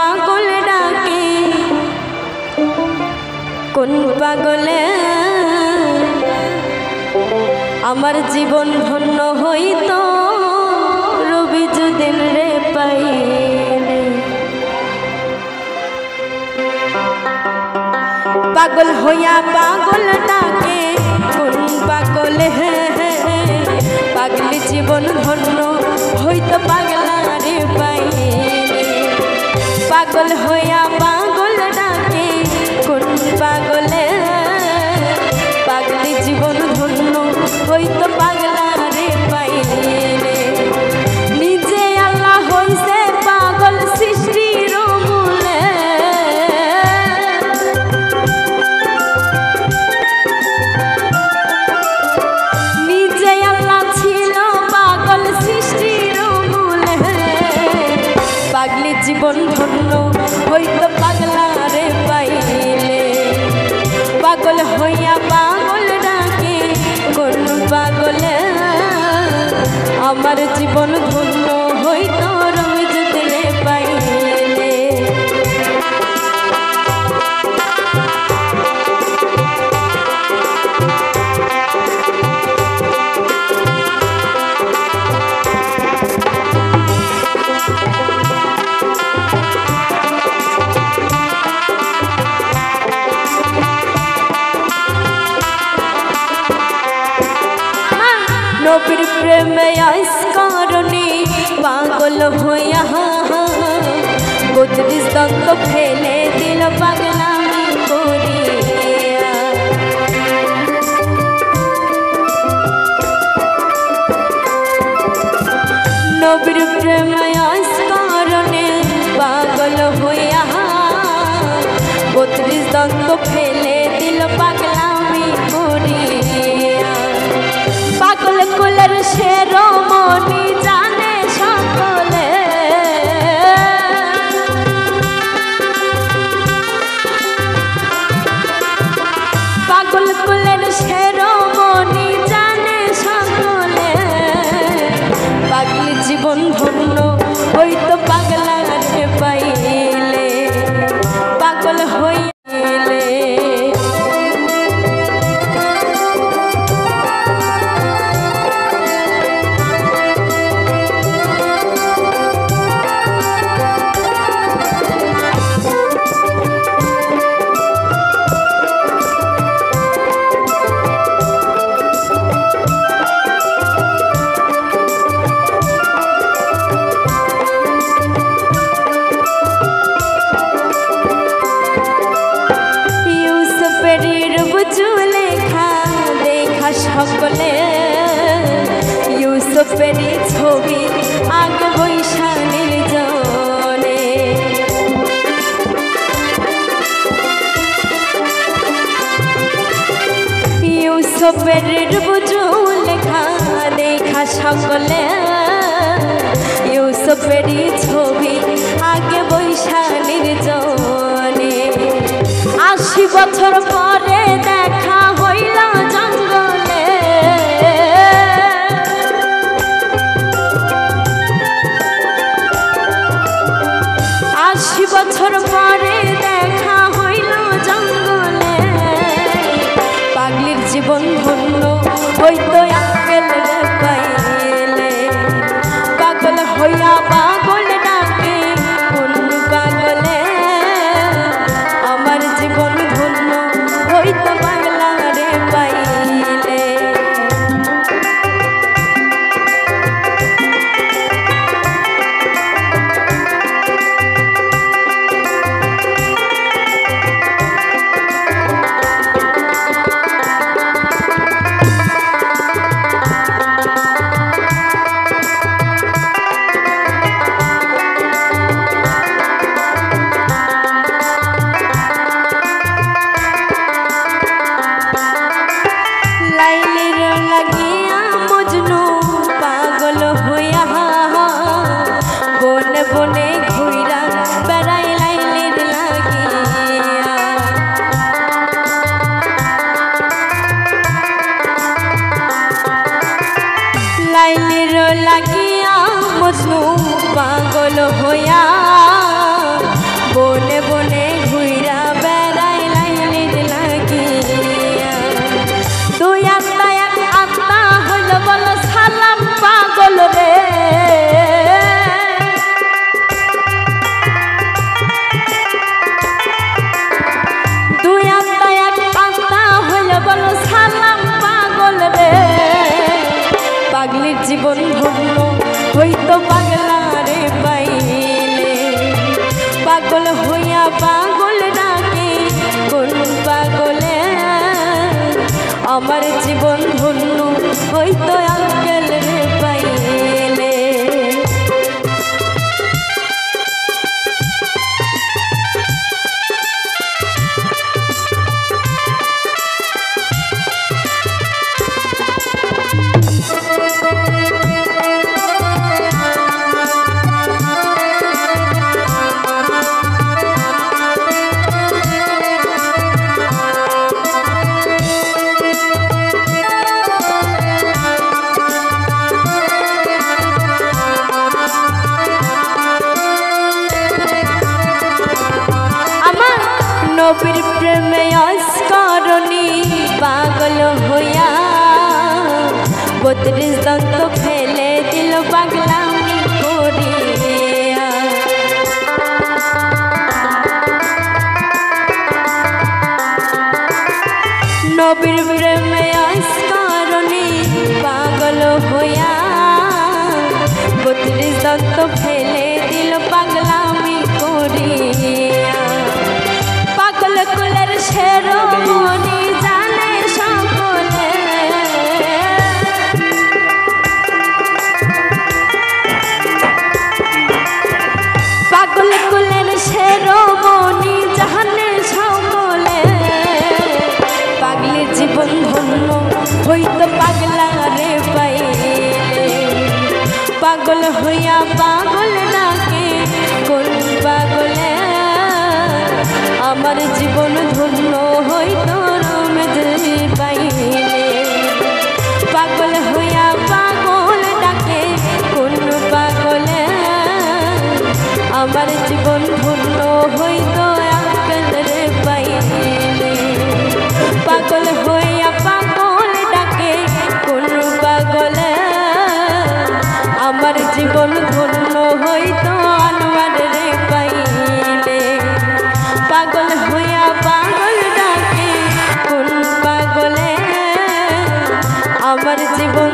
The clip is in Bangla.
পাগল ডাকে কোন পাগলে আমার জীবন ধন্য হইতো রবি যদিন রে পাইলে। পাগল হইয়া পাগল ডাকে কোন পাগলে পাগলি জীবন ধন্য হইতো পাগলা রে পাইলে। পাগল হইয়া পাগল ডাকে কোন পাগলে পাগলি জীবন ধন্য হইতো পাগলা রে পাইলে। নিজে আল্লাহ হইছে পাগল সৃষ্টির মূলে, নিজে আল্লাহ ছিল পাগল সৃষ্টির মূলে। পাগলি জীবন ধন্য হইতো পাগলা রে পাইলে। পাগল হইয়া পাগল ডাকে কোন পাগলে আমার জীবন ধন্য হইতো রবি যদিন রে পাইলে। নবীর প্রেমে আইস কারণে পাগল হইয়া বত্রিশ দন্ত ফেলে দিল পাগলামি করিয়া। নবীর প্রেমে আইস কারণে পাগল হইয়া বত্রিশ দন্ত ফেলে দিল পাগলামি করিয়া। পাগল কুলের শিরোমণি জানে সকলে, পাগল কুলের শিরোমণি জানে সকলে। পাগলি জীবন ধন্য হইতো পাগলা রে পাইলে। পাগল হইলে সকলে ইউসুফেরই ছবি আগে বৈশা নির্জনে। ইউসুফের বুঝু লেখা দেখা সকলে ইউসুফেরই ছবি আগে বৈশা নির্জনে। ৮০ বছর পরে দেখা হইল জঙ্গলে, ৮০ বছর পরে দেখা হইল জঙ্গলে। পাগলির জীবন ধন্য হইতো আঙ্কেল রে পাইলে। পাগল হইয়া পাগল ডাকে কোন পাগলে আমার জীবন ধন্য হইতো পাগলা রে পাইলে। জীবন ধন্য হইতো পাগলারে পাইলে। পাগল হইয়া পাগল ডাকে কোন পাগলে, আমার জীবন ধন্য হইতো আঙ্কেল রে পাইলে। নবীর প্রেমে অস্করণী পাগল হইয়া 32 দন্ত ফেলে দিল পাগলামি করিয়া। নবীর প্রেমে অস্করণী পাগল হইয়া 32 দন্ত ফেলে দিল পাগলামি করিয়া। পাগল কুলের শেরোমণি জানে সকলে, পাগল কুলের শেরোমণি জানে সকলে। পাগলের জীবন ধন্য হইতো পাগলারে পাইলে। পাগল হইয়া পাগল ডাকে কোন পাগলে, আমার জীবন ধন্য হইতো রমেজি পাইলে। পাগল হইয়া পাগল ডাকে কোন পাগলে, আমার জীবন ধন্য হইতো আঙ্কেল রে পাইলে। পাগল হইয়া পাগল ডাকে কোন পাগলে, আমার জীবন ধন্য হইতো আনোয়ার রে পাইলে। পাগল হইয়া পাগল ডাকে কোন পাগলে, আমার জীবন